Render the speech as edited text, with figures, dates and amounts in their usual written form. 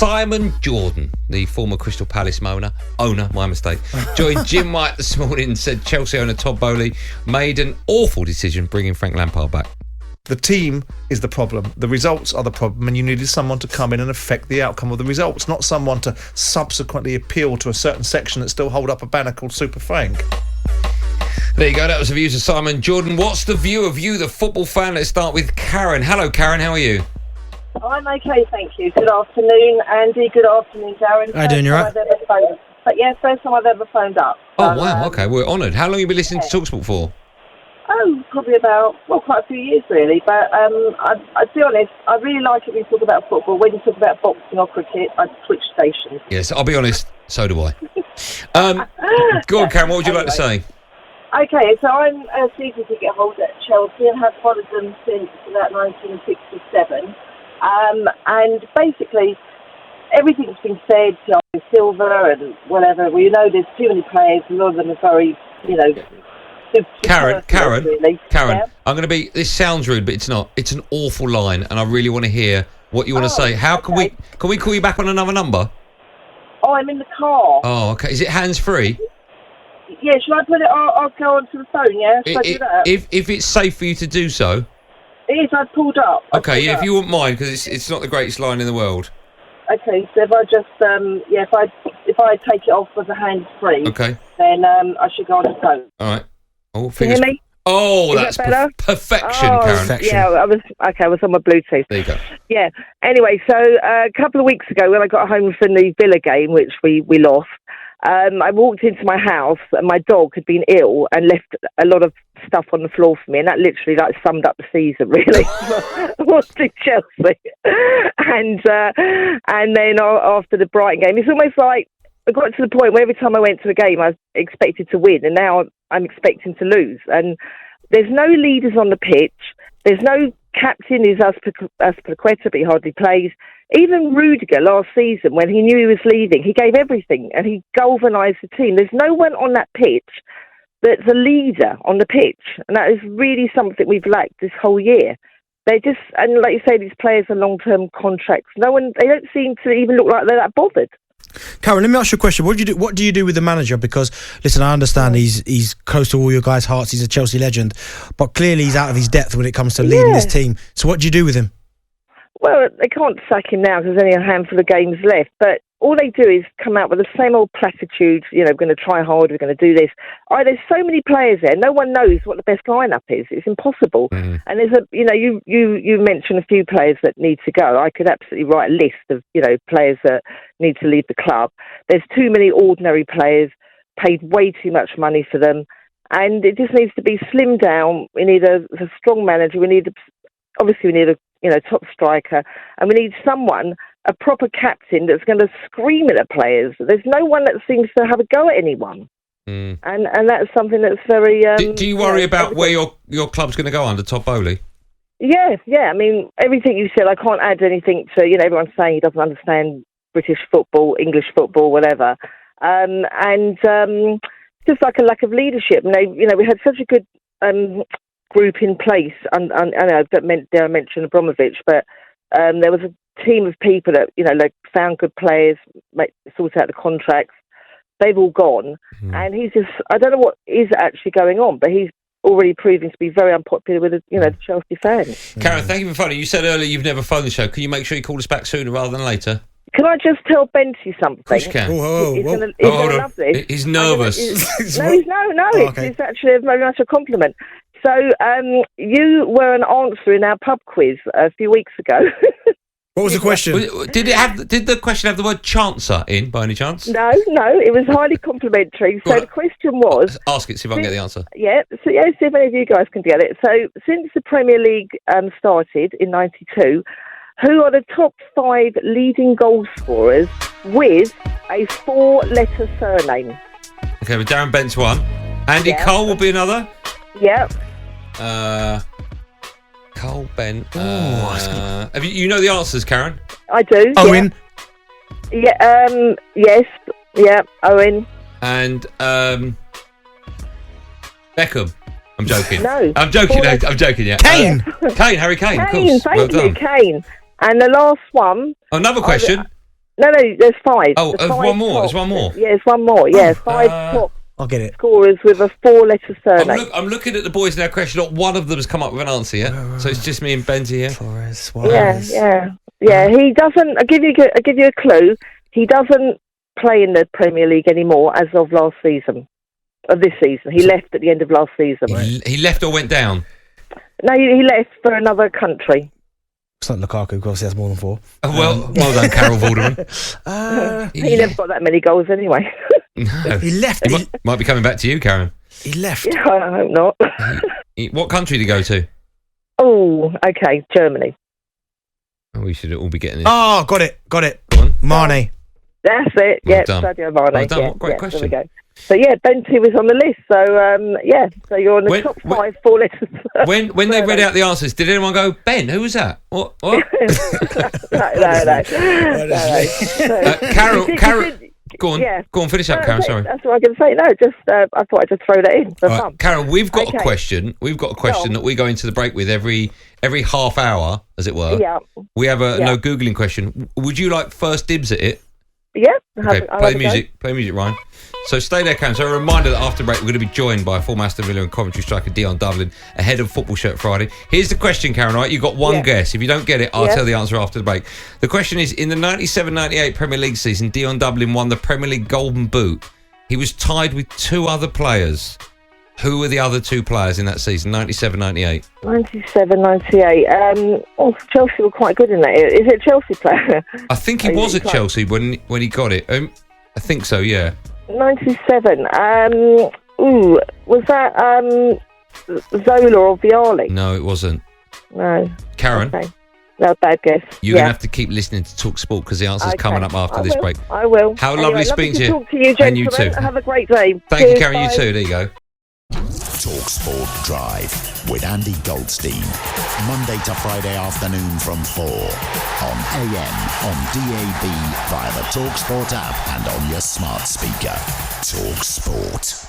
Simon Jordan, the former Crystal Palace owner, my mistake, joined Jim White this morning and said Chelsea owner Todd Boehly made an awful decision bringing Frank Lampard back. The team is the problem. The results are the problem, and you needed someone to come in and affect the outcome of the results, not someone to subsequently appeal to a certain section that still hold up a banner called Super Frank. There you go. That was the views of Simon Jordan. What's the view of you, the football fan? Let's start with Karen. Hello, Karen. How are you? I'm okay, thank you. Good afternoon, Andy. Good afternoon, Darren. How you doing? You all right? First time I've ever phoned up. Oh, wow. Okay, we're honoured. How long have you been listening to talkSPORT for? Oh, probably about, quite a few years, really. But I'll be honest, I really like it when you talk about football. When you talk about boxing or cricket, I switch stations. Yes, I'll be honest, so do I. Go on, Karen, what would you like to say? Okay, so I'm a season ticket holder at Chelsea and have followed them since about 1967. And basically, everything's been said, Silver and whatever. Well, there's too many players. A lot of them are very, Karen, really. Yeah? I'm going to be, this sounds rude, but it's not. It's an awful line, and I really want to hear what you want to say. How can we call you back on another number? Oh, I'm in the car. Oh, okay. Is it hands-free? Yeah, should I put it, I'll go onto the phone, yeah? Should I do that? If it's safe for you to do so. It is, I've pulled up. Okay, if you wouldn't mind, because it's not the greatest line in the world. Okay, so if I just, if I take it off with the hands-free, okay, then I should go on the phone. All right. Oh, can you hear me? Oh, that's better? Perfection, Karen. Perfection. Yeah, I was on my Bluetooth. There you go. Yeah. Anyway, so a couple of weeks ago when I got home from the Villa game, which we lost, I walked into my house and my dog had been ill and left a lot of stuff on the floor for me, and that literally summed up the season, really. Watching Chelsea. And then after the Brighton game, it's almost like I got to the point where every time I went to a game I expected to win, and now I'm expecting to lose. And there's no leaders on the pitch. There's no captain who's Azpilicueta, but he hardly plays. Even Rudiger last season, when he knew he was leaving, he gave everything and he galvanised the team. There's no one on that pitch that's a leader on the pitch, and that is really something we've lacked this whole year. They just, and like you say, these players are long-term contracts. They don't seem to even look like they're that bothered. Karen, let me ask you a question. What do you do with the manager? Because, listen, I understand he's close to all your guys' hearts. He's a Chelsea legend. But clearly he's out of his depth when it comes to leading this team. So what do you do with him? Well, they can't sack him now because there's only a handful of games left. But all they do is come out with the same old platitudes, we're going to try hard, we're going to do this. There's so many players there. No one knows what the best lineup is. It's impossible. Mm. And there's you mentioned a few players that need to go. I could absolutely write a list of, players that need to leave the club. There's too many ordinary players, paid way too much money for them. And it just needs to be slimmed down. We need a strong manager. We need a top striker, and we need someone, a proper captain that's going to scream at the players. There's no one that seems to have a go at anyone, and that's something that's very. Do you worry about where your club's going to go under Todd Boehly? Yeah. I mean, everything you said, I can't add anything to. Everyone's saying he doesn't understand British football, English football, whatever, and just like a lack of leadership. And we had such a good group in place, and I know I mentioned Abramovich, but there was a team of people that found good players, sorted out the contracts. They've all gone, and he's just, I don't know what is actually going on, but he's already proving to be very unpopular with the Chelsea fans. Karen, thank you for phoning. You said earlier you've never phoned the show. Can you make sure you call us back sooner rather than later? Can I just tell Benty something? Of course you can. He's gonna love this. He's nervous. It's actually very much a compliment. So you were an answer in our pub quiz a few weeks ago. What was the question? Did the question have the word chancer in, by any chance? No, it was highly complimentary. So the question was... Ask it, see if I can get the answer. Yeah, see if any of you guys can get it. So since the Premier League started in 92, who are the top 5 leading goal scorers with a 4-letter surname? Okay, but Darren Bent's one. Andy Cole will be another? Yep. Cole Bent. Have you know the answers, Karen? I do. Owen. Yeah. Yes. Yeah. Owen. And Beckham. I'm joking. No. I'm joking. I'm joking. Yeah. Kane. Harry Kane. Of Kane. course. Thank you, Kane. And the last one. Another question. No, there's 5. Oh, There's 5 one more. top. There's one more. Yeah, there's one more. Yeah, 5 top I'll get it. scorers with a 4-letter surname. I'm looking at the boys now. Question. Not one of them has come up with an answer yet. So it's just me and Benji here. Torres, Yeah, Suarez. yeah. He doesn't. I'll give you a clue. He doesn't play in the Premier League anymore as of last season. Of this season, he left at the end of last season. He left or went down. No, he left for another country. It's not Lukaku, because he has more than 4. Well done, Carol Vorderman. He never got that many goals anyway. No. He left. He might be coming back to you, Karen. He left. Yeah, I hope not. What country did he go to? Oh, okay, Germany. Oh, we should all be getting this. Oh, got it. Go on. Mane. That's it. Well Yeah, done. Sadio Mane. Well done. Yeah, What a great question. There we go. So yeah, Benty was on the list. So so you're on the top 5 4-letter. When they read out the answers, did anyone go, Ben? Who was that? What? no. Carol. Go on. Yeah. Go on. Finish up, Karen. Sorry. That's what I'm going to say. No, just I thought I'd just throw that in for All fun. right, Carol, we've got Okay. a question. We've got a question Go that we go into the break with every half hour, as it were. Yeah. We have a Yeah. no Googling question. Would you like first dibs at it? Yeah. Okay, play the music. Play music, Ryan. So stay there, Karen. So a reminder that after break, we're going to be joined by former Aston Villa and Coventry striker Dion Dublin ahead of Football Shirt Friday. Here's the question, Karen, right? You've got one guess. If you don't get it, I'll tell the answer after the break. The question is, in the 97-98 Premier League season, Dion Dublin won the Premier League Golden Boot. He was tied with 2 other players. Who were the other 2 players in that season, 97-98? 97-98. Chelsea were quite good in that. Is it a Chelsea player? I think he was at Chelsea when he got it. I think so, yeah. 97. Was that Zola or Viali? No, it wasn't. No. Karen, Okay. No, bad guess. you're going to have to keep listening to talkSPORT because the answer's coming up after this break. I will. How lovely speaking to you. Talk to you, And you gentlemen. too. Have a great day. Thank you, Cheers, Karen. You bye. too. There you go. talkSPORT Drive with Andy Goldstein. Monday to Friday afternoon from 4 on AM, on DAB, via the talkSPORT app and on your smart speaker. talkSPORT.